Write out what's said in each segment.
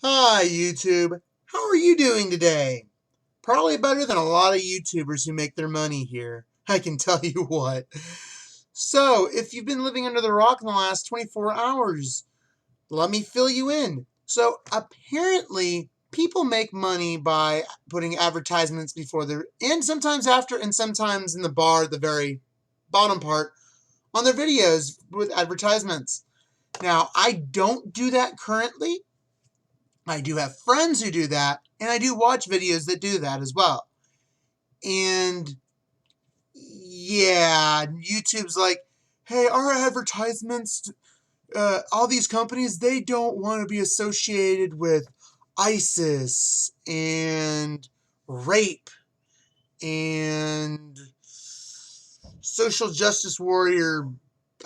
Hi, YouTube. How are you doing today? Probably better than a lot of YouTubers who make their money here. I can tell you what. So, if you've been living under the rock in the last 24 hours, let me fill you in. So, apparently, people make money by putting advertisements before their, and sometimes after, and sometimes in the bar at the very bottom part, on their videos with advertisements. Now, I don't do that currently. I do have friends who do that, and I do watch videos that do that as well. And yeah, YouTube's like, hey, our advertisements, all these companies, they don't want to be associated with ISIS and rape and social justice warrior.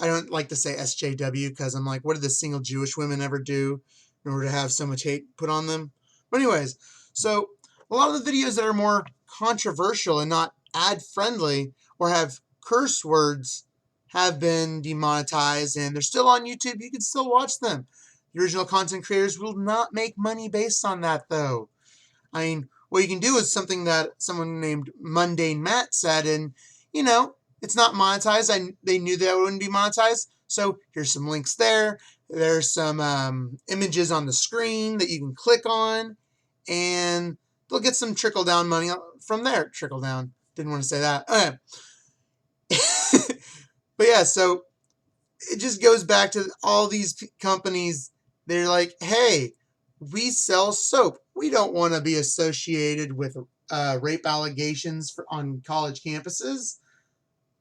I don't like to say SJW because I'm like, what did the single Jewish women ever do in order to have so much hate put on them? But anyways, so a lot of the videos that are more controversial and not ad friendly or have curse words have been demonetized, and they're still on YouTube. You can still watch them. The original content creators will not make money based on that, though. I mean, what you can do is something that someone named Mundane Matt said, and, you know, it's not monetized. They knew that it wouldn't be monetized, so here's some links there. There's some images on the screen that you can click on, and they'll get some trickle-down money from there. Trickle-down. Didn't want to say that. But yeah, so it just goes back to all these companies. They're like, hey, we sell soap. We don't want to be associated with rape allegations on college campuses.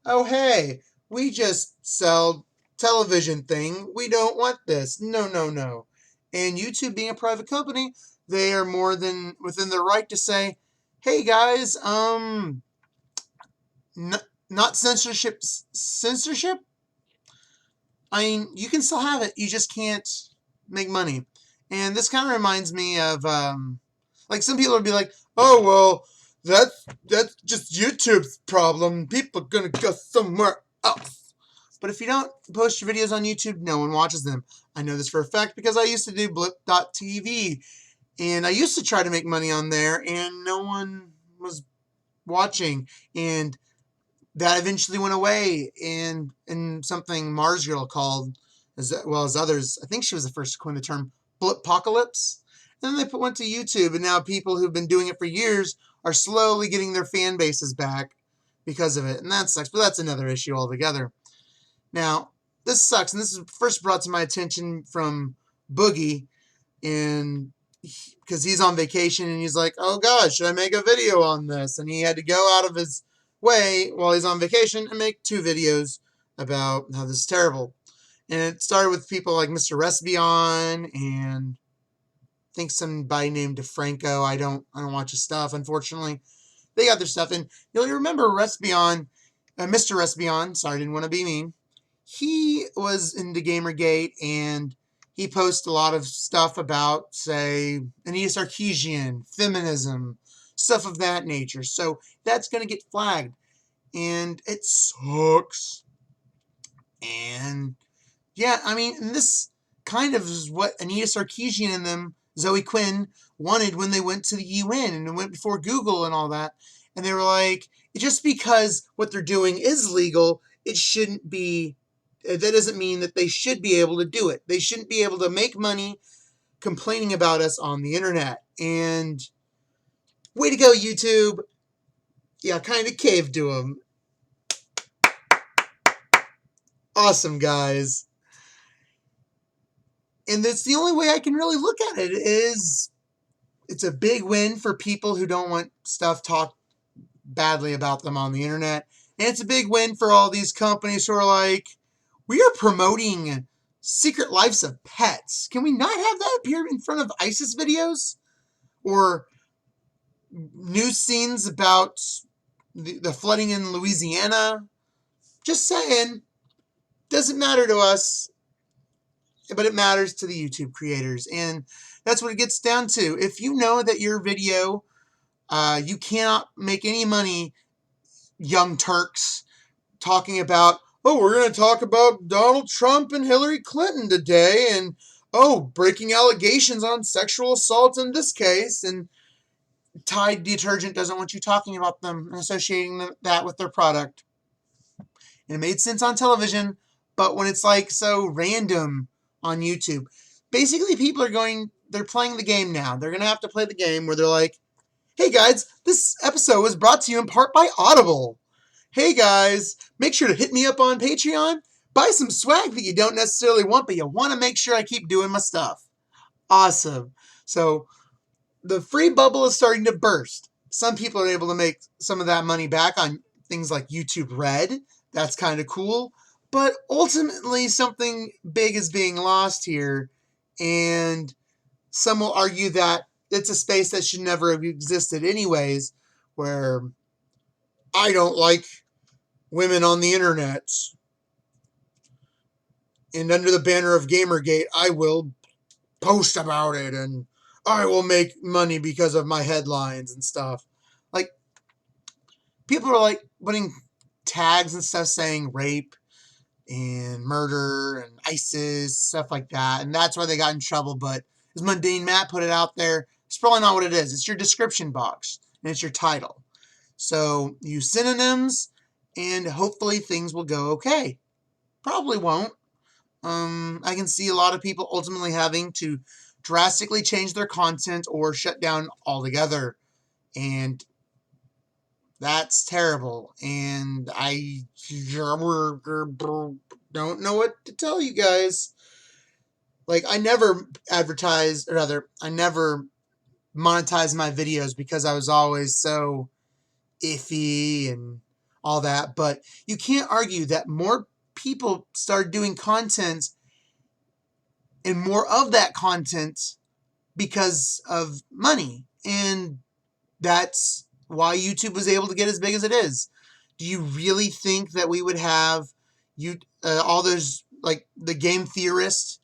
Oh, hey, we just sell television thing. We don't want this. No, no, no. And YouTube being a private company, they are more than within their right to say, hey guys, not censorship. Censorship? I mean, you can still have it. You just can't make money. And this kind of reminds me of, like some people would be like, oh, well, that's just YouTube's problem. People are going to go somewhere else. But if you don't post your videos on YouTube, no one watches them. I know this for a fact because I used to do blip.tv. And I used to try to make money on there, and no one was watching. And that eventually went away in something Mars Girl called, as well as others. I think she was the first to coin the term Blippocalypse. And then they went to YouTube, and now people who've been doing it for years are slowly getting their fan bases back because of it. And that sucks, but that's another issue altogether. Now, this sucks, and this was first brought to my attention from Boogie, because he's on vacation, and he's like, oh gosh, should I make a video on this? And he had to go out of his way while he's on vacation and make 2 videos about how this is terrible. And it started with people like mrrepzion and I think somebody named DeFranco. I don't watch his stuff, unfortunately. They got their stuff, and you'll remember mrrepzion, sorry, didn't want to be mean. He was into Gamergate, and he posts a lot of stuff about, say, Anita Sarkeesian, feminism, stuff of that nature. So that's going to get flagged, and it sucks. And yeah, I mean, this kind of is what Anita Sarkeesian and them, Zoe Quinn, wanted when they went to the UN and went before Google and all that. And they were like, just because what they're doing is legal, it shouldn't be, that doesn't mean that they should be able to do it. They shouldn't be able to make money complaining about us on the internet. And way to go, YouTube. Yeah, kind of caved to them. Awesome, guys. And that's the only way I can really look at it is it's a big win for people who don't want stuff talked badly about them on the internet. And it's a big win for all these companies who are like, we are promoting Secret Lives of Pets. Can we not have that appear in front of ISIS videos? Or news scenes about the flooding in Louisiana? Just saying. Doesn't matter to us, but it matters to the YouTube creators. And that's what it gets down to. If you know that your video, you cannot make any money, young Turks, talking about, oh, we're going to talk about Donald Trump and Hillary Clinton today, and oh, breaking allegations on sexual assault in this case, and Tide detergent doesn't want you talking about them and associating that with their product. And it made sense on television, but when it's like so random on YouTube, basically people they're playing the game now. They're going to have to play the game where they're like, hey guys, this episode was brought to you in part by Audible. Hey guys, make sure to hit me up on Patreon. Buy some swag that you don't necessarily want, but you want to make sure I keep doing my stuff. Awesome. So the free bubble is starting to burst. Some people are able to make some of that money back on things like YouTube Red. That's kind of cool. But ultimately, something big is being lost here. And some will argue that it's a space that should never have existed anyways, where I don't like women on the internet. And under the banner of Gamergate, I will post about it and I will make money because of my headlines and stuff. Like, people are like putting tags and stuff saying rape and murder and ISIS, stuff like that. And that's why they got in trouble. But as Mundane Matt put it out there, it's probably not what it is. It's your description box and it's your title. So use synonyms and hopefully things will go okay. Probably won't. I can see a lot of people ultimately having to drastically change their content or shut down altogether. And that's terrible. And I don't know what to tell you guys. Like, I never monetized my videos because I was always so iffy and all that. But you can't argue that more people started doing content and more of that content because of money. And that's why YouTube was able to get as big as it is. Do you really think that we would have all those, like the game theorist,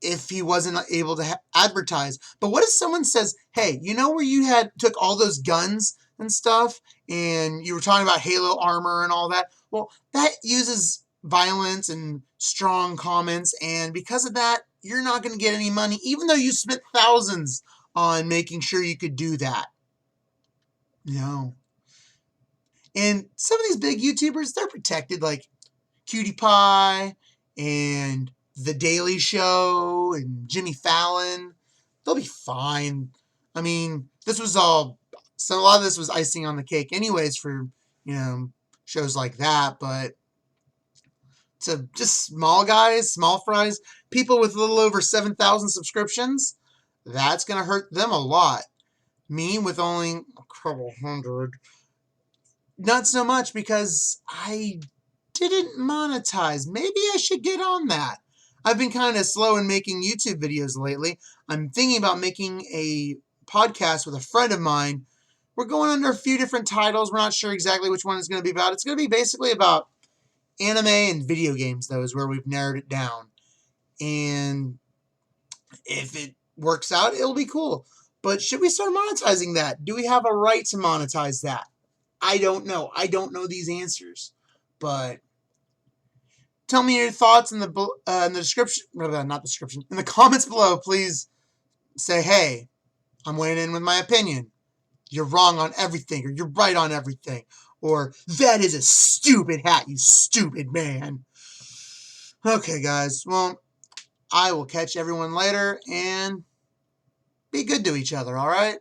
if he wasn't able to advertise? But what if someone says, hey, you know where you took all those guns and stuff and you were talking about Halo armor and all that? Well, that uses violence and strong comments, and because of that, you're not going to get any money, even though you spent thousands on making sure you could do that. No. And some of these big YouTubers, they're protected, like Cutie Pie and The Daily Show and Jimmy Fallon. They'll be fine. I mean, a lot of this was icing on the cake anyways for, shows like that. But to just small guys, small fries, people with a little over 7,000 subscriptions, that's going to hurt them a lot. Me with only a couple hundred, not so much, because I didn't monetize. Maybe I should get on that. I've been kind of slow in making YouTube videos lately. I'm thinking about making a podcast with a friend of mine. We're going under a few different titles. We're not sure exactly which one it's going to be about. It's going to be basically about anime and video games, though, is where we've narrowed it down. And if it works out, it'll be cool. But should we start monetizing that? Do we have a right to monetize that? I don't know. I don't know these answers. But tell me your thoughts in the description, not description, in the comments below. Please say, hey, I'm weighing in with my opinion. You're wrong on everything, or you're right on everything. Or, that is a stupid hat, you stupid man. Okay, guys. Well, I will catch everyone later, and be good to each other, all right?